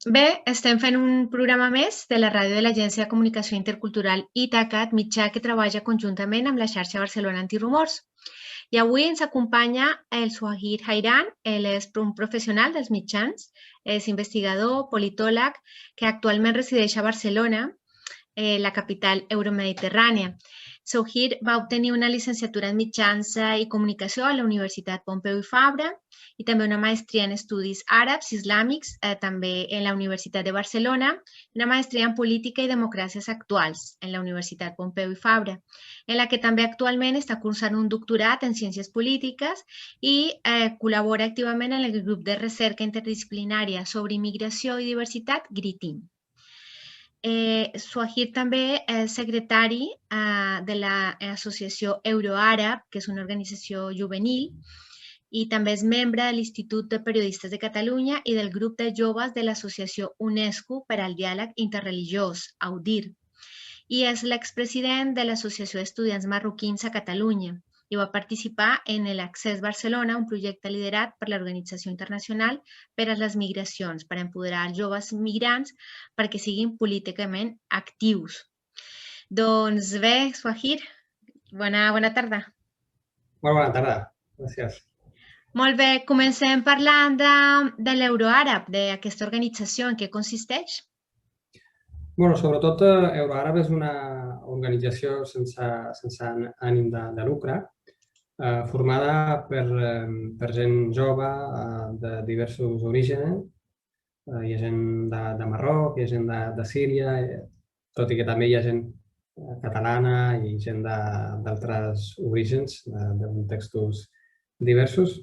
Bé, estem fent un programa més de la ràdio de l'Agència de Comunicació Intercultural Ítacat, mitjà que treballa conjuntament amb la xarxa Barcelona Antirumors. I avui ens acompanya el Suahir Hairan, ell és un professional dels mitjans, és investigador, politòleg, que actualment resideix a Barcelona, la capital euromediterrània. Suahir va obtenir una llicenciatura en mitjans i comunicació a la Universitat Pompeu i Fabra i també una maestria en estudis àrabs i islàmics, també en la Universitat de Barcelona, i una maestria en política i democràcies actuals en la Universitat Pompeu i Fabra, en la que també actualment està cursant un doctorat en ciències polítiques i col·labora activament en el grup de recerca interdisciplinària sobre immigració i diversitat, GRITIM. Suahir també és secretari de l'associació Euroàrab, que és una organització juvenil, i també és membre de l'Institut de Periodistes de Catalunya i del grup de joves de l'Associació UNESCO per al Diàleg Interreligiós, AUDIR, i és l'expresident de l'Associació d'Estudiants Marroquins a Catalunya i va participar en l'Accés Barcelona, un projecte liderat per l'Organització Internacional per a les Migracions, per empoderar els joves migrants perquè siguin políticament actius. Doncs bé, Suahir, bona tarda. Molt bona tarda, gràcies. Molt bé, comencem parlant de l'Euroàrab, d'aquesta organització, en què consisteix? Sobretot Euroàrab és una organització sense ànim de lucre, formada per gent jove de diversos orígens. Hi ha gent de Marroc, hi ha gent de Síria, tot i que també hi ha gent catalana i gent d'altres orígens, de contextos diversos,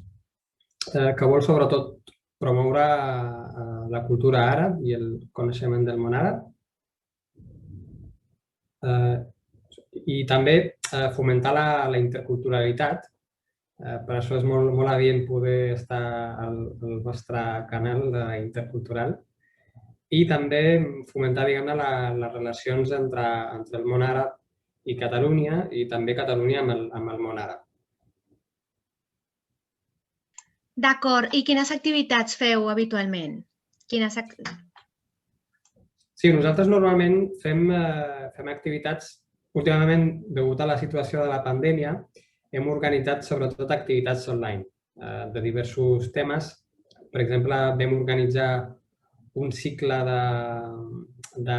que vol sobretot promoure la cultura àrab i el coneixement del món àrab, i també fomentar la interculturalitat. Per això és molt adient poder estar al vostre canal intercultural i també fomentar, diguem-ne, les relacions entre el món àrab i Catalunya, i també Catalunya amb el món àrab. D'acord. I quines activitats feu habitualment? Sí, nosaltres normalment fem activitats. Últimament, degut a la situació de la pandèmia, hem organitzat sobretot activitats online de diversos temes. Per exemple, vam organitzar un cicle de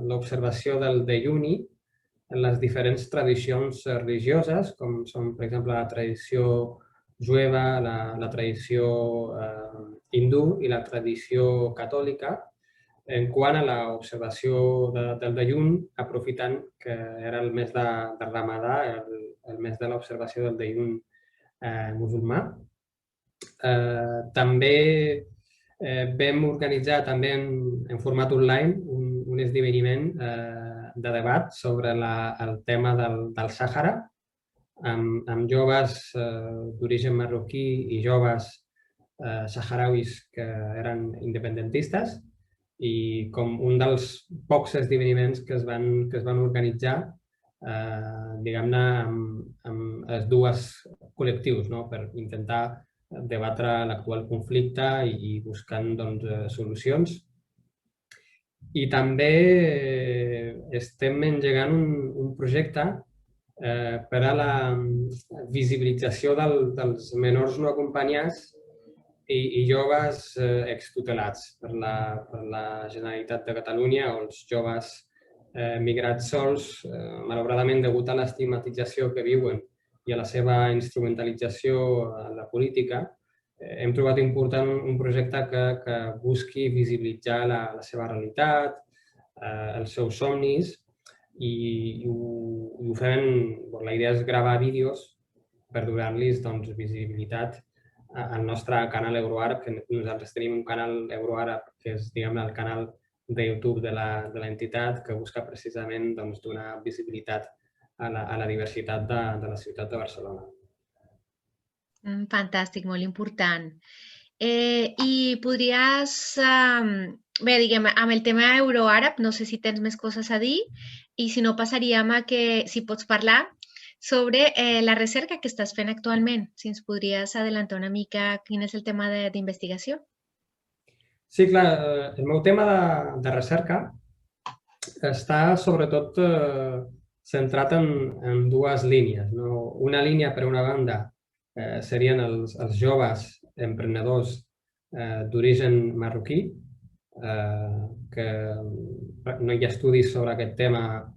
l'observació del Dejuni en les diferents tradicions religioses, com són, per exemple, la tradició jueva, la tradició hindú i la tradició catòlica, en quant a l'observació del Dejun, aprofitant que era el mes de Ramadà, el mes de l'observació del Dejun musulmà. També vam organitzar en format online un esdeveniment de debat sobre el tema del Sàhara, amb joves d'origen marroquí i joves saharauis que eren independentistes, i com un dels pocs esdeveniments que es van organitzar, diguem-ne, amb els dos col·lectius, per intentar debatre l'actual conflicte i buscant solucions. I també estem engegant un projecte per a la visibilització dels menors no acompanyats i joves extutelats per la Generalitat de Catalunya, o els joves migrats sols, malauradament degut a l'estigmatització que viuen i a la seva instrumentalització a la política. Hem trobat important un projecte que busqui visibilitzar la seva realitat, els seus somnis, i ho fem. La idea és gravar vídeos per donar-los visibilitat al nostre canal Euroàrab, que nosaltres tenim un canal Euroàrab que és, diguem-ne, el canal de YouTube de l'entitat, que busca precisament donar visibilitat a la diversitat de la ciutat de Barcelona. Fantàstic, molt important. I podries, bé, diguem, amb el tema Euroàrab, no sé si tens més coses a dir, i si no passaríem a que, si pots parlar sobre la recerca que estàs fent actualment, si ens podries adelantar una mica quin és el tema d'investigació. Sí, clar, el meu tema de recerca està sobretot centrat en dues línies. No? Una línia, per una banda, serien els joves emprenedors d'origen marroquí, que no hi ha estudis sobre aquest tema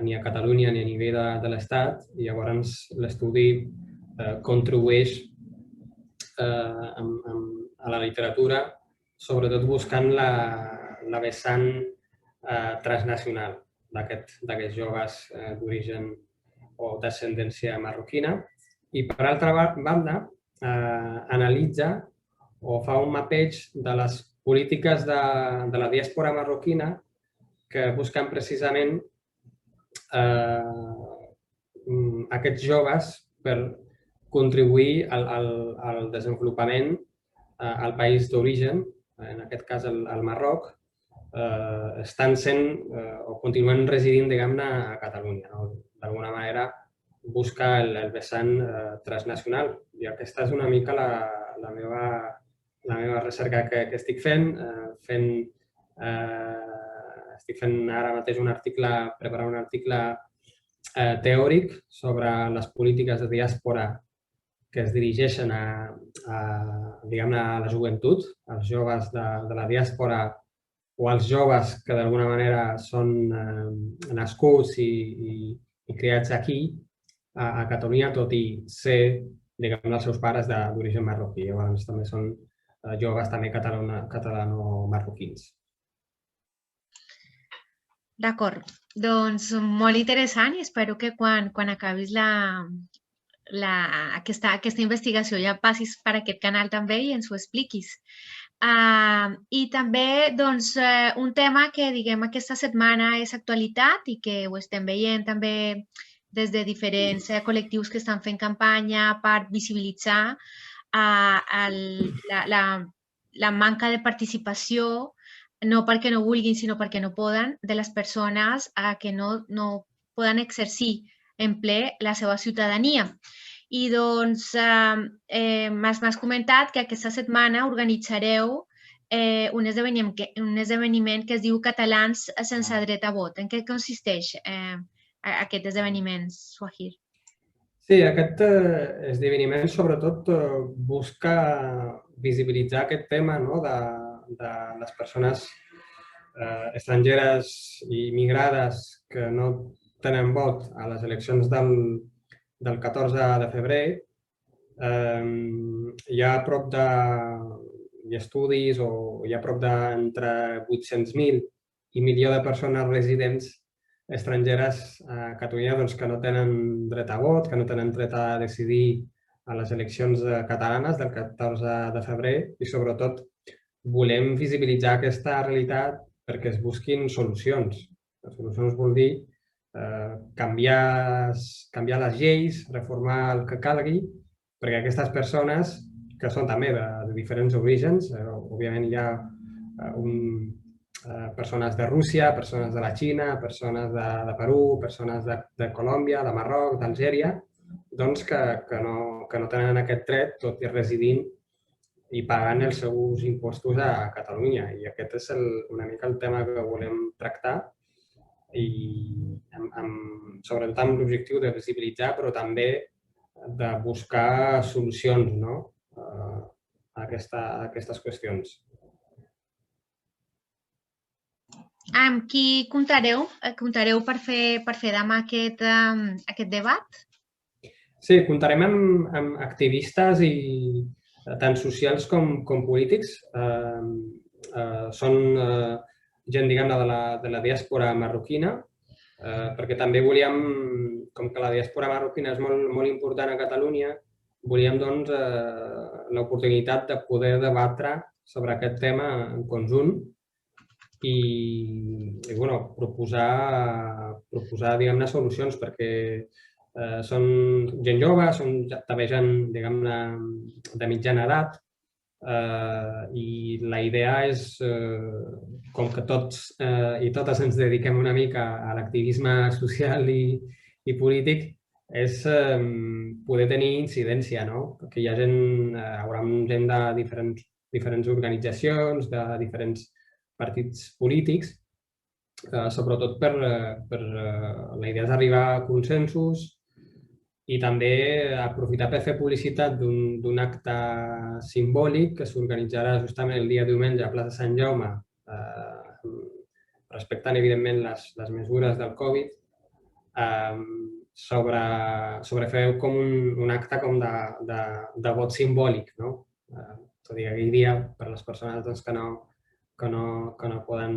ni a Catalunya ni a nivell de l'Estat, i llavors l'estudi contribueix a la literatura, sobretot buscant la vessant transnacional d'aquests joves d'origen o d'ascendència marroquina. I, per altra banda, analitza o fa un mapeig de les polítiques de la diàspora marroquina que busquen precisament aquests joves per contribuir al desenvolupament al país d'origen, en aquest cas al Marroc, estan sent o continuen residint, diguem-ne, a Catalunya. No? D'alguna manera busca el vessant transnacional, i aquesta és una mica la meva recerca que estic fent. Estic fent ara mateix preparant un article teòric sobre les polítiques de diàspora que es dirigeixen diguem-ne, a la joventut, als joves de la diàspora o als joves que d'alguna manera són nascuts i criats aquí, a Catalunya, tot i ser, diguem-ne, els seus pares d'origen marroquí. Llavors també són joves també catalano-marroquins. D'acord, doncs molt interessant, i espero que quan acabis aquesta investigació ja passis per aquest canal també i ens ho expliquis. I també doncs, un tema que, diguem, aquesta setmana és actualitat i que ho estem veient també des de diferents col·lectius que estan fent campanya per visibilitzar la manca de participació, no perquè no vulguin, sinó perquè no poden, de les persones que no poden exercir en ple la seva ciutadania. I doncs m'has comentat que aquesta setmana organitzareu un esdeveniment que es diu Catalans sense dret a vot. En què consisteix aquest esdeveniment, Swahir? Sí, aquest esdeveniment sobretot busca visibilitzar aquest tema, no?, de les persones estrangeres i migrades que no tenen vot a les eleccions del 14 de febrer. Hi ha estudis o hi ha prop d'entre 800.000 i 1 milió de persones residents estrangeres a Catalunya que no tenen dret a vot, que no tenen dret a decidir a les eleccions catalanes del 14 de febrer, i sobretot volem visibilitzar aquesta realitat perquè es busquin solucions. Les solucions vol dir canviar les lleis, reformar el que calgui, perquè aquestes persones, que són també de diferents orígens, òbviament hi ha persones de Rússia, persones de la Xina, persones de Perú, persones de Colòmbia, de Marroc, d'Algèria, doncs que no tenen aquest dret, tot i residint i pagant els seus impostos a Catalunya. I aquest és una mica el tema que volem tractar, i sobretot amb l'objectiu de visibilitzar, però també de buscar solucions a aquestes qüestions. Amb qui comptareu? Comptareu per fer demà aquest debat? Sí, comptarem amb activistes tant socials com polítics. Són gent, diguem-ne, de la diàspora marroquina, perquè també volíem, com que la diàspora marroquina és molt important a Catalunya, volíem doncs l'oportunitat de poder debatre sobre aquest tema en conjunt i proposar, diguem-ne, solucions, perquè són gent jove, són també gent, diguem-ne, de mitjana edat, i la idea és, com que tots i totes ens dediquem una mica a l'activisme social i polític, és poder tenir incidència, no? Que hi haurà gent de diferents diferents organitzacions, de diferents partits polítics, sobretot per la idea d'arribar a consensos i també aprofitar per fer publicitat d'un acte simbòlic que s'organitzarà justament el dia diumenge a plaça Sant Jaume, respectant, evidentment, les mesures del Covid, sobre fer com un acte com de vot simbòlic, no? És a dir, aquell dia, per a les persones que no poden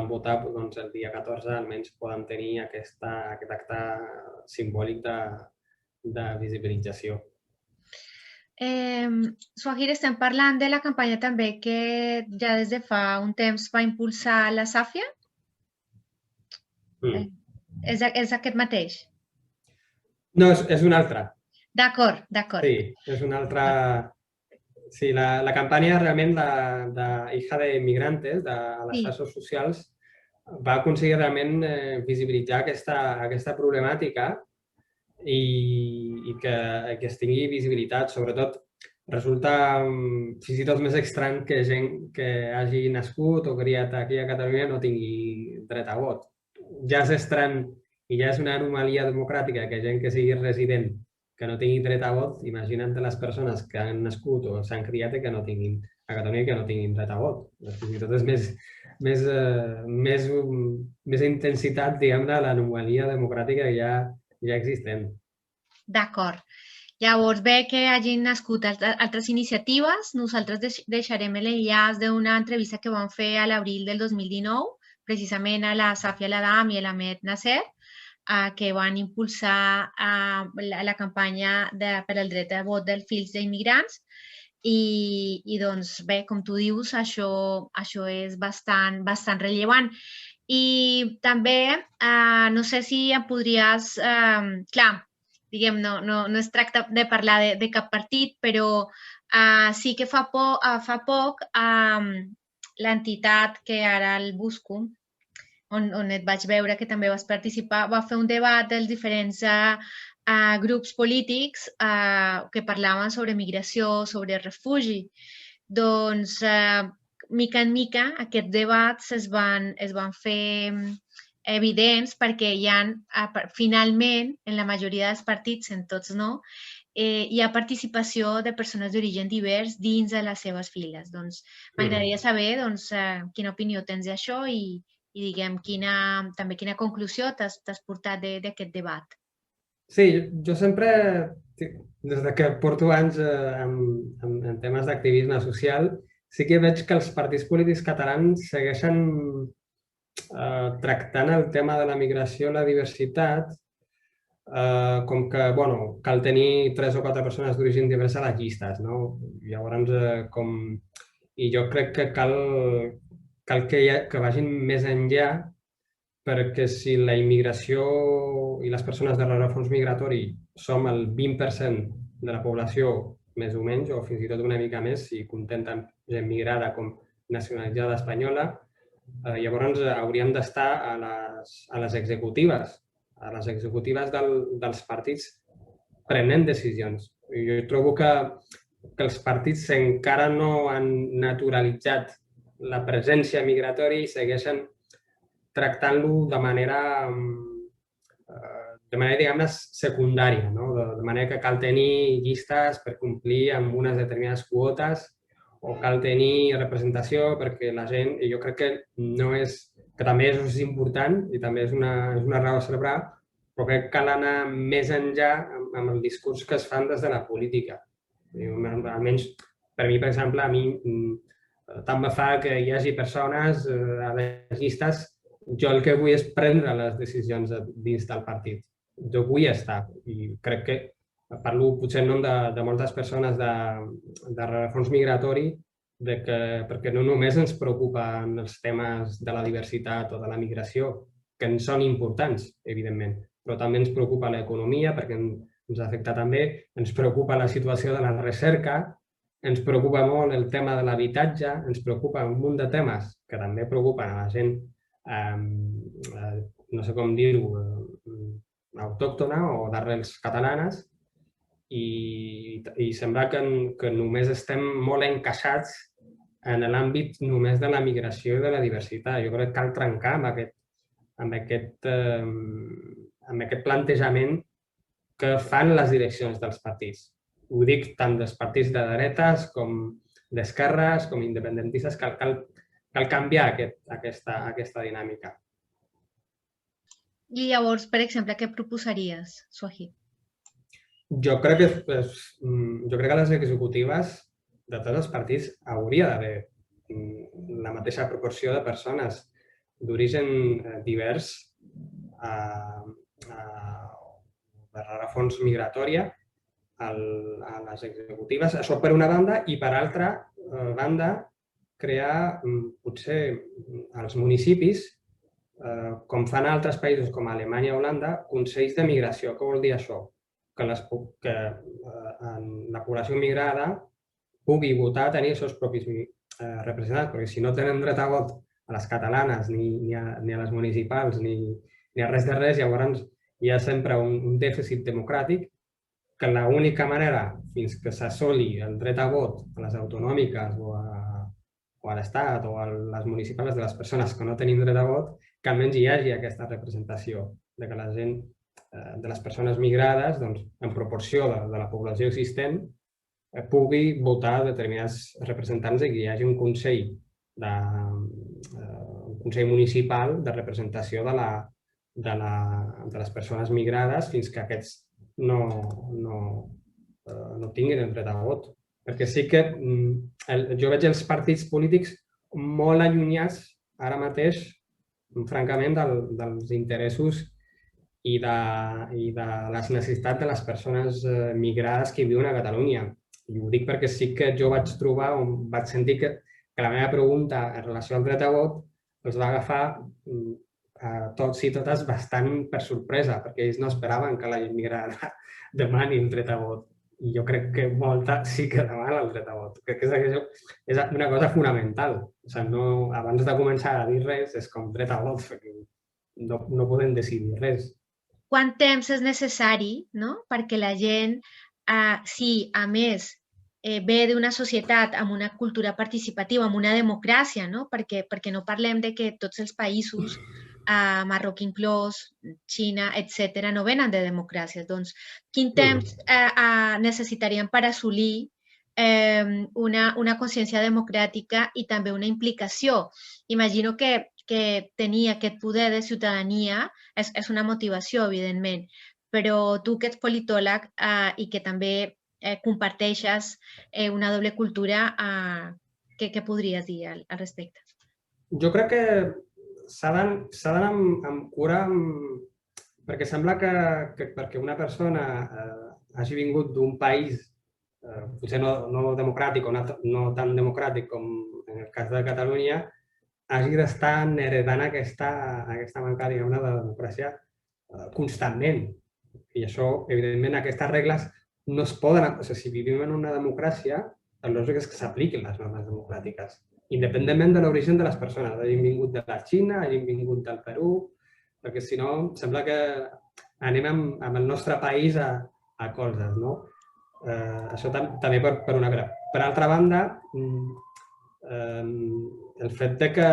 votar, doncs el dia 14 almenys poden tenir aquest acte simbòlic de visibilització. Swahir, estem parlant de la campanya també que ja des de fa un temps va impulsar la Sàfia? És aquest mateix? No, és una altra. D'acord, d'acord. Sí, és una altra... Sí, la campanya realment de Hija de Migrantes, de les xarxes socials, va aconseguir realment visibilitzar aquesta problemàtica i que es tingui visibilitat. Sobretot, resulta fins i tot més estrany que gent que hagi nascut o criat aquí a Catalunya no tingui dret a vot. Ja és estrany i ja és una anomalia democràtica que gent que sigui resident que no tingui dret a vot, imagina't les persones que han nascut o s'han criat a Catalunya que no tinguin dret a vot. Fins i tot és més intensitat, diguem-ne, l'anomalia democràtica ja existent. D'acord. Llavors, ve que hagin nascut altres iniciatives. Nosaltres deixarem l'enllaç d'una entrevista que vam fer a l'abril del 2019, precisament a la Safia Ladam i a l'Ahmed Nasser, que van impulsar la campanya per al dret a vot dels fills d'immigrants. I doncs bé, com tu dius, això és bastant rellevant. I també, no sé si em podries... Clar, diguem, no es tracta de parlar de cap partit, però sí que fa poc l'entitat que ara el busco, on et vaig veure que també vas participar, va fer un debat dels diferents grups polítics que parlaven sobre migració, sobre refugi. Doncs, mica en mica, aquests debats es van fer evidents perquè hi ha, finalment, en la majoria dels partits, en tots no, hi ha participació de persones d'origen divers dins de les seves files. Doncs m'agradaria saber quina opinió tens d'això i diguem també quina conclusió t'has portat d'aquest debat. Sí, jo sempre, des que porto anys en temes d'activisme social, sí que veig que els partits polítics catalans segueixen tractant el tema de la migració i la diversitat com que, bueno, cal tenir 3 o 4 persones d'origen divers a les llistes, no? Llavors, i jo crec que cal que vagin més enllà, perquè si la immigració i les persones de rerefons migratori som el 20% de la població, més o menys, o fins i tot una mica més, si contenten gent migrada com nacionalitzada espanyola, llavors hauríem d'estar a les executives dels partits prenent decisions. Jo trobo que els partits encara no han naturalitzat la presència migratòria i segueixen tractant-lo de manera, diguem-ne, secundària, no? De manera que cal tenir llistes per complir amb unes determinades quotes o cal tenir representació perquè la gent, i jo crec que no és, que també és important i també és una raó a celebrar, però crec que cal anar més enllà amb el discurs que es fan des de la política. Almenys, per mi, per exemple, a mi tant me fa que hi hagi persones a les llistes. Jo el que vull és prendre les decisions dins del partit. Jo vull estar i crec que parlo potser en nom de moltes persones de rerefons migratori perquè no només ens preocupen els temes de la diversitat o de la migració, que en són importants, evidentment, però també ens preocupa l'economia perquè ens afecta també, ens preocupa la situació de la recerca, ens preocupa molt el tema de l'habitatge, ens preocupa un munt de temes que també preocupen a la gent no sé com dir-ho, autòctona o d'arrels catalanes i sembla que només estem molt encaixats en l'àmbit només de la migració i de la diversitat. Jo crec que cal trencar amb aquest plantejament que fan les direccions dels partits. Ho dic tant dels partits de dretes com d'esquerres, com independentistes, cal canviar aquesta dinàmica. I llavors, per exemple, què proposaries, Swahid? Jo crec que les executives de tots els partits hauria d'haver la mateixa proporció de persones d'origen divers de rerefons migratòria a les executives. Això per una banda, i per altra banda, crear potser als municipis, com fan altres països com Alemanya o Holanda, consells de migració. Què vol dir això? Que la població migrada pugui votar, tenir els seus propis representants, perquè si no tenen dret a vot a les catalanes, ni a les municipals, ni a res de res, llavors hi ha sempre un dèficit democràtic que l'única manera, fins que s'assoli el dret a vot a les autonòmiques o a l'Estat o a les municipals de les persones que no tenim dret a vot, que almenys hi hagi aquesta representació de que la gent, de les persones migrades, en proporció de la població existent, pugui votar determinats representants i que hi hagi un consell municipal de representació de les persones migrades fins que aquests no tinguin el dret a vot. Perquè sí que jo veig els partits polítics molt allunyats ara mateix, francament, dels interessos i de les necessitats de les persones migrades que viuen a Catalunya. I ho dic perquè sí que jo vaig trobar, vaig sentir que la meva pregunta en relació al dret a vot els va agafar a tots i totes bastant per sorpresa, perquè ells no esperaven que la gent migrada demani el dret a vot. I jo crec que molta sí que demana el dret a vot. Crec que és una cosa fonamental. Abans de començar a dir res, és com dret a vot, perquè no podem decidir res. Quant temps és necessari perquè la gent, si a més ve d'una societat amb una cultura participativa, amb una democràcia, perquè no parlem de que tots els països, Marroc inclòs, Xina, etc., no venen de democràcies. Doncs, quin temps necessitaríem per assolir una consciència democràtica i també una implicació? Imagino que tenir aquest poder de ciutadania és una motivació, evidentment, però tu que ets politòleg i que també comparteixes una doble cultura, què podries dir al respecte? Jo crec que s'ha d'anar amb cura, perquè sembla que perquè una persona hagi vingut d'un país potser no democràtic o no tan democràtic com en el cas de Catalunya, hagi d'estar heredant aquesta manca, diguem-ne, de democràcia constantment. I això, evidentment, aquestes regles no es poden... Si vivim en una democràcia, el lògic és que s'apliquin les normes democràtiques, independentment de l'origen de les persones, hagin vingut de la Xina, hagin vingut del Perú, perquè si no, sembla que anem amb el nostre país a colzes, no? Això també per una banda. Per altra banda, el fet que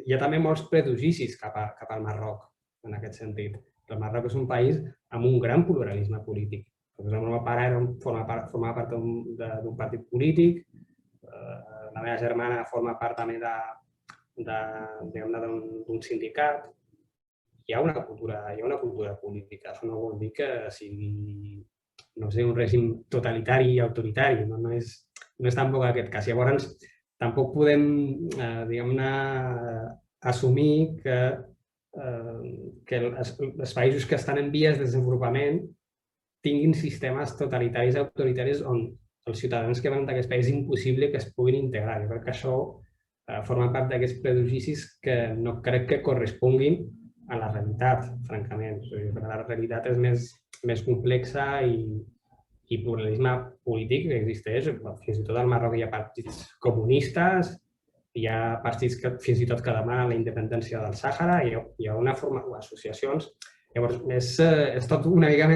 hi ha també molts prejudicis cap al Marroc, en aquest sentit. El Marroc és un país amb un gran pluralisme polític. El meu pare formava part d'un partit polític, la meva germana forma part també d'un sindicat. Hi ha una cultura política. Això no vol dir que sigui, no sé, un règim totalitari i autoritari. No és tampoc aquest cas. Llavors, tampoc podem, diguem-ne, assumir que els països que estan en vies de desenvolupament tinguin sistemes totalitaris i autoritaris on els ciutadans que venen d'aquest país és impossible que es puguin integrar. Jo crec que això forma part d'aquests prejudicis que no crec que corresponguin a la realitat, francament. La realitat és més complexa i pluralisme polític que existeix. Fins i tot al Marroc hi ha partits comunistes, hi ha partits que fins i tot que demanen la independència del Sàhara, hi ha una forma d'associacions. Llavors, és tot una mica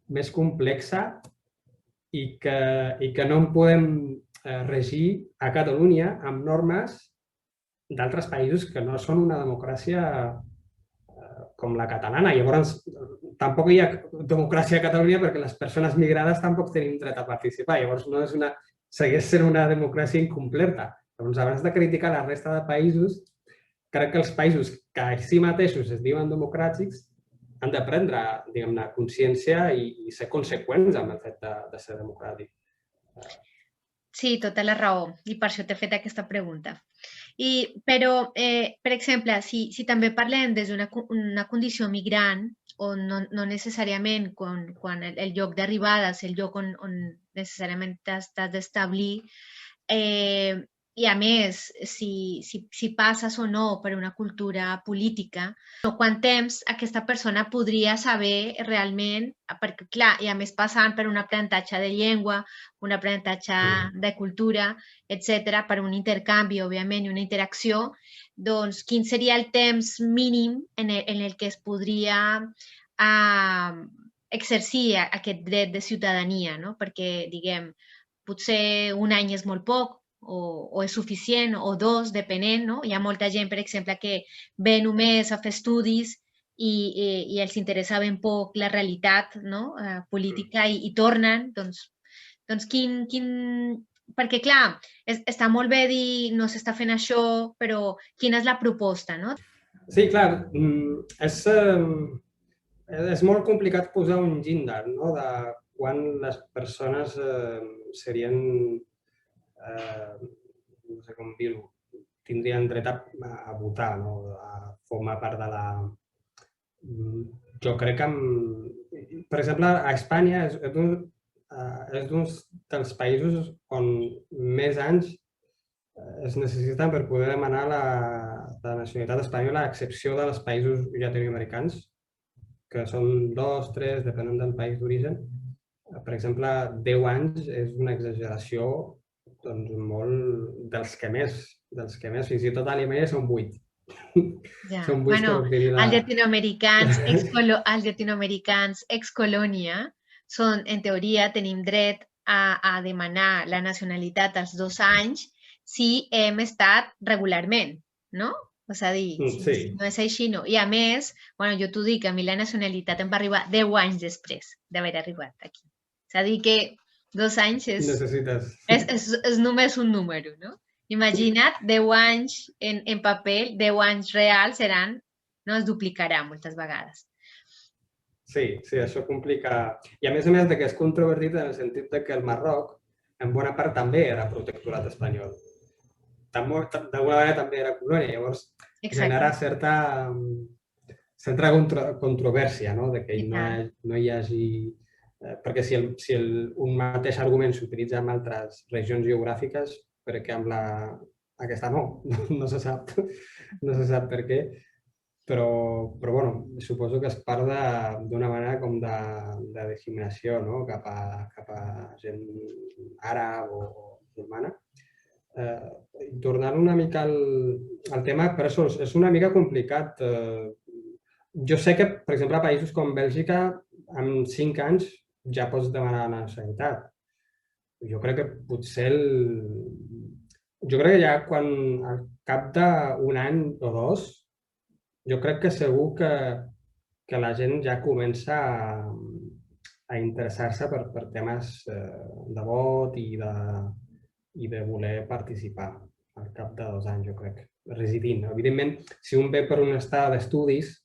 més complexa i que no en podem regir a Catalunya amb normes d'altres països que no són una democràcia com la catalana. Llavors, tampoc hi ha democràcia a Catalunya perquè les persones migrades tampoc tenim dret a participar. Llavors, no és segueix sent una democràcia incompleta. Llavors, abans de criticar la resta de països, crec que els països que a si mateixos es diuen democràtics han de prendre, diguem-ne, consciència i ser conseqüents amb el fet de ser democràtic. Sí, tota la raó. I per això t'he fet aquesta pregunta. Però, per exemple, si també parlem des d'una condició migrant, o no necessàriament quan el lloc d'arribada és el lloc on necessàriament t'has d'establir, i a més, si passes o no per una cultura política, o quant temps aquesta persona podria saber realment, perquè clar, i a més passant per un aprenentatge de llengua, un aprenentatge de cultura, etc., per un intercanvi, òbviament, i una interacció, doncs quin seria el temps mínim en el que es podria exercir aquest dret de ciutadania, no? Perquè, diguem, potser un any és molt poc, o és suficient, o 2, depenent, no? Hi ha molta gent, per exemple, que ve només a fer estudis i els interessa ben poc la realitat política i tornen, doncs perquè, clar, està molt bé dir no s'està fent això, però quina és la proposta, no? Sí, clar, és molt complicat posar un llindar, no?, de quan les persones serien, no sé com dir-ho, tindrien dret a votar, no?, a formar part de la... Jo crec que, per exemple, a Espanya és un dels països on més anys es necessiten per poder demanar la nacionalitat espanyola, a excepció dels països llatinoamericans, que són 2, 3, depenent del país d'origen. Per exemple, 10 anys és una exageració molt dels que més, fins i tot a Alemanya són 8. Són 8 per obtenir la... Els llatinoamericans ex-colònia són, en teoria, tenim dret a demanar la nacionalitat als 2 anys si hem estat regularment, no? És a dir, si no és així, no. I a més, jo t'ho dic, a mi la nacionalitat em va arribar 10 anys després d'haver arribat aquí. És a dir que 2 anys és només un número, no? Imagina't 10 anys en paper, 10 anys reals seran, no es duplicarà moltes vegades. Sí, això complica. I a més de que és controvertit en el sentit que el Marroc, en bona part, també era protectorat espanyol. D'alguna manera també era colònia, llavors genera certa controvèrsia, de que no hi hagi... Perquè si un mateix argument s'utilitza en altres regions geogràfiques, perquè amb aquesta no se sap per què, però suposo que es parla d'una manera com de discriminació cap a gent àrab o musulmana. Tornant una mica al tema, però és una mica complicat. Jo sé que, per exemple, a països com Bèlgica, amb 5 anys ja pots demanar la nacionalitat. Jo crec que potser Jo crec que ja quan al cap d'un any o 2, jo crec que segur que la gent ja comença a interessar-se per temes de vot i de voler participar al cap de 2 anys, jo crec, residint. Evidentment, si un ve per un estat d'estudis,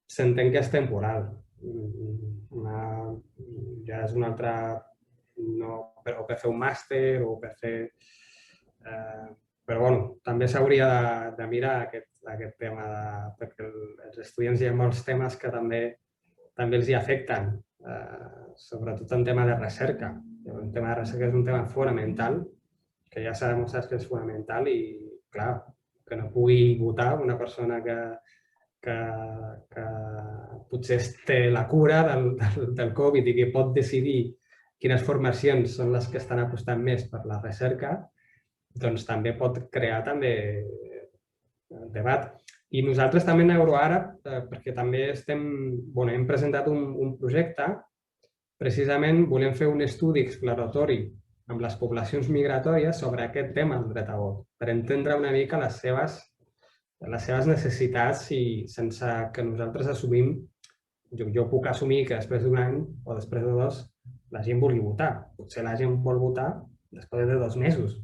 s'entén que és temporal. Ja és una altra... o per fer un màster o per fer... Però també s'hauria de mirar aquest tema, perquè els estudiants hi ha molts temes que també els hi afecten, sobretot en tema de recerca. El tema de recerca és un tema fonamental, que ja s'ha demostrat que és fonamental i, clar, que no pugui votar una persona que potser té la cura del Covid i que pot decidir quines formacions són les que estan apostant més per la recerca, doncs també pot crear debat. I nosaltres també en Euroàrab, perquè també hem presentat un projecte, precisament volem fer un estudi exploratori amb les poblacions migratòries sobre aquest tema del dret a vot, per entendre una mica les seves necessitats i sense que nosaltres assumim, jo puc assumir que després d'un any o després de 2 la gent vulgui votar. Potser la gent vol votar després de 2 mesos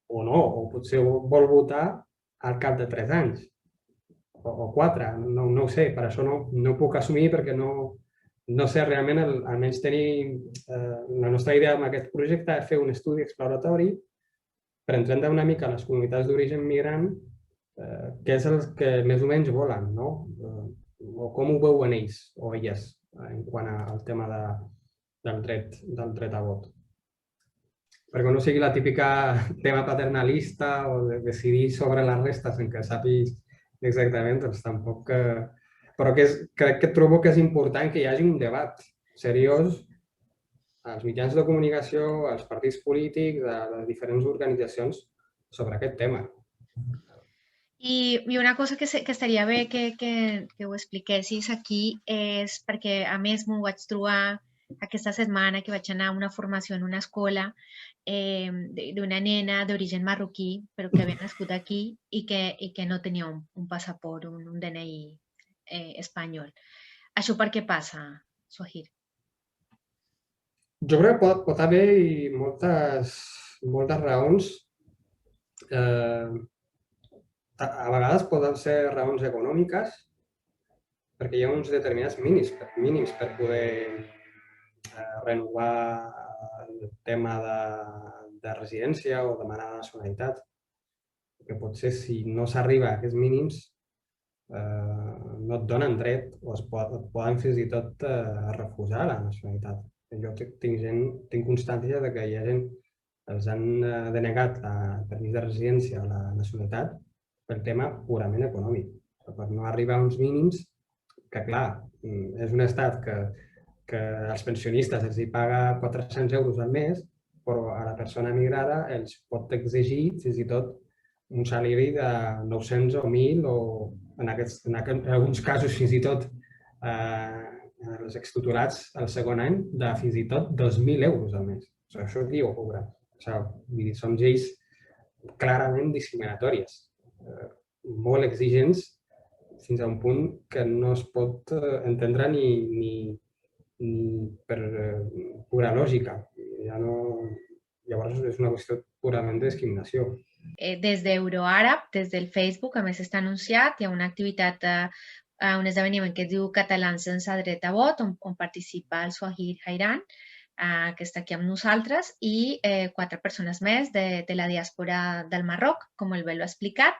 o no, o potser vol votar al cap de 3 anys o 4, no ho sé, per això no puc assumir perquè no sé realment, almenys tenir la nostra idea amb aquest projecte és fer un estudi exploratori per entendre una mica les comunitats d'origen migrant què és el que més o menys volen, no? O com ho veuen ells o elles en quant al tema del dret a vot. Perquè no sigui la típica tema paternalista o de decidir sobre les restes en què sàpiguis exactament, doncs tampoc... Però crec que trobo que és important que hi hagi un debat seriós als mitjans de comunicació, als partits polítics, a les diferents organitzacions sobre aquest tema. I una cosa que estaria bé que ho expliquessis aquí és perquè, a més, m'ho vaig trobar aquesta setmana que vaig anar a una formació en una escola d'una nena d'origen marroquí, però que havia nascut aquí i que no tenia un passaport, un DNI espanyol. Això per què passa, Swahir? Jo crec que pot haver moltes raons. A vegades poden ser raons econòmiques, perquè hi ha uns determinats mínims per poder renovar el tema de residència o demanar nacionalitat. Perquè potser si no s'arriba a aquests mínims no et donen dret o et poden fins i tot refusar la nacionalitat. Jo tinc constància de que hi ha gent que els han denegat el permís de residència o la nacionalitat pel tema purament econòmic, per no arribar a uns mínims que, clar, és un estat que als pensionistes els hi paga 400 euros al mes, però a la persona migrada els pot exigir fins i tot un salari de 900 o 1.000 o en alguns casos fins i tot els extutelats al segon any de fins i tot 2.000 euros al mes. Això es diu cobrar. Són lleis clarament discriminatòries, molt exigents fins a un punt que no es pot entendre ni per pura lògica. Llavors és una qüestió purament de discriminació. Des d'Euroàrab, des del Facebook, a més està anunciat, hi ha una activitat, un esdeveniment que es diu Catalans sense dret a vot, on participa el Swahir Hairan, que està aquí amb nosaltres, i 4 persones més de la diàspora del Marroc, com el Bel ho ha explicat.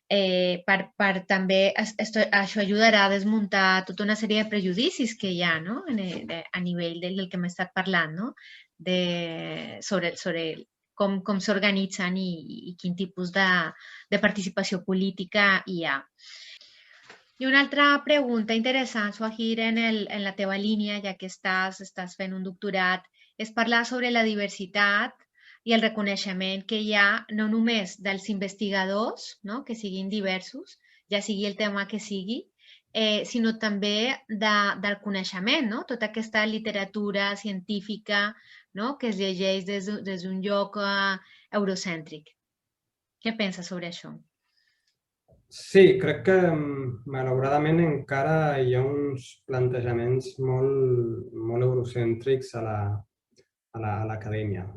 Per també, això ajudarà a desmuntar tota una sèrie de prejudicis que hi ha, no? A nivell del que hem estat parlant, no? Sobre com s'organitzen i quin tipus de participació política hi ha. I una altra pregunta interessant, Swahir, en la teva línia, ja que estàs fent un doctorat, és parlar sobre la diversitat i el reconeixement que hi ha no només dels investigadors, no? Que siguin diversos, ja sigui el tema que sigui, sinó també del coneixement, no? Tota aquesta literatura científica, no? Que es llegeix des d'un lloc eurocèntric. Què penses sobre això? Sí, crec que malauradament encara hi ha uns plantejaments molt eurocèntrics a l'acadèmia.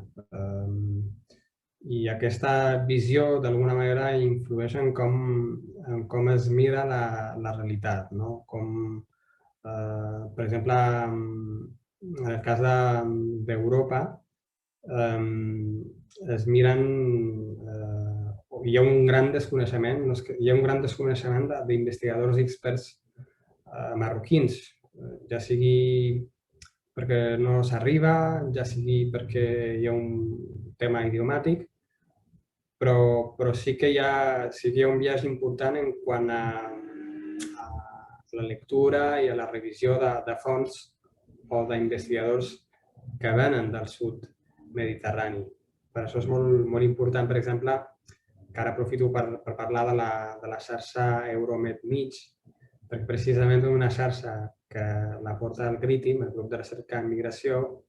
I aquesta visió, d'alguna manera, influeix en com es mira la realitat, no? Per exemple, en el cas d'Europa, es miren... Hi ha un gran desconeixement, d'investigadors i experts marroquins, ja sigui perquè no s'arriba, ja sigui perquè hi ha un tema idiomàtic, però sí que hi ha un biaix important en quant a la lectura i a la revisió de fonts o d'investigadors que venen del sud mediterrani. Per això és molt important, per exemple, que ara aprofito per parlar de la xarxa Euromed Mig, perquè precisament és una xarxa que la porta el GRITIM, el grup de recerca en migració,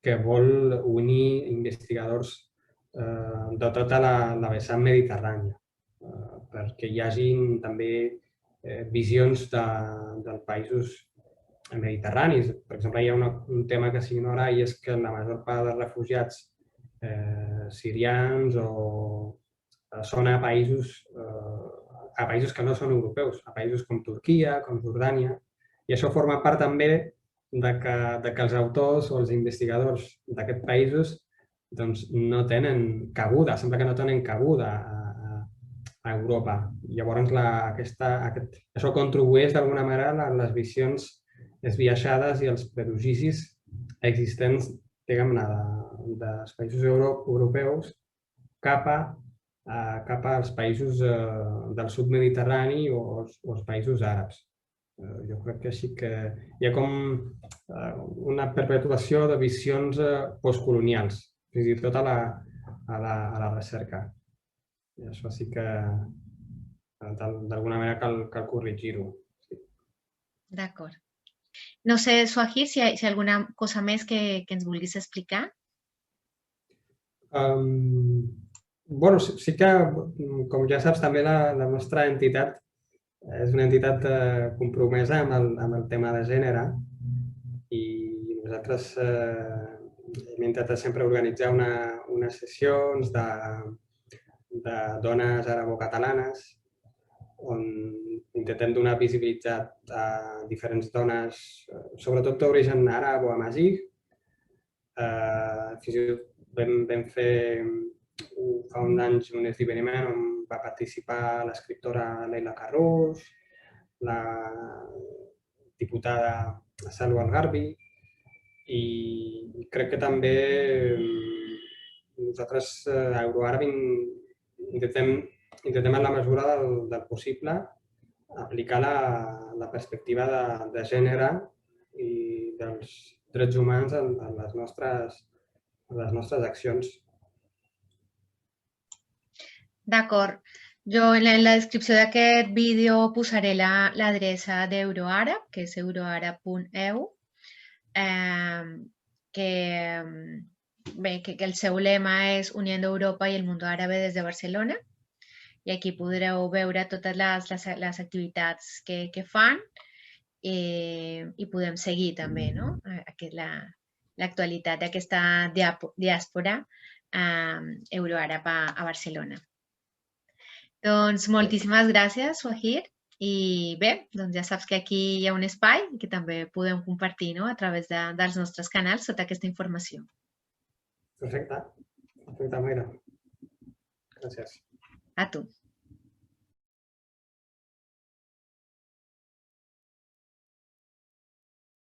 que vol unir investigadors de tota la vessant mediterrània, perquè hi hagin també visions dels països mediterranis. Per exemple, hi ha un tema que s'ignora i és que la major part dels refugiats sirians són a països que no són europeus, a països com Turquia, com Jordània, i això forma part també de que els autors o els investigadors d'aquests països doncs, no tenen cabuda, sembla que no tenen cabuda a Europa. Llavors, això contribueix d'alguna manera a les visions esbiaixades i els prejudicis existents, diguem-ne, dels països europeus cap als països del sud mediterrani o els països àrabs. Jo crec que sí que hi ha com una perpetuació de visions postcolonials, fins i tot a la recerca. I això sí que d'alguna manera cal corregir-ho. D'acord. No sé, Swahir, si hi ha alguna cosa més que ens vulguis explicar. Bueno, sí que, com ja saps, també la nostra entitat és una entitat compromesa amb el tema de gènere i nosaltres hem intentat sempre organitzar unes sessions de dones arabo-catalanes on intentem donar visibilitat a diferents dones, sobretot d'origen àrab o amazigh. Fins i tot vam fer fa uns anys un esdeveniment on va participar l'escriptora Leila Carrús, la diputada Salwa Algarbi i crec que també nosaltres a Euroàrab intentem en la mesura del possible aplicar la perspectiva de gènere i dels drets humans en les nostres accions. D'acord. Jo en la descripció d'aquest vídeo posaré l'adreça d'Euroàrab, que és euroarab.eu, que el seu lema és Uniendo Europa y el mundo árabe desde Barcelona. I aquí podreu veure totes les activitats que fan i podem seguir també l'actualitat d'aquesta diàspora euroàrab a Barcelona. Doncs moltíssimes gràcies, Swahir. I bé, doncs ja saps que aquí hi ha un espai que també podem compartir a través dels nostres canals tota aquesta informació. Perfecte. Perfecte, Mayra. Gràcies. A tu.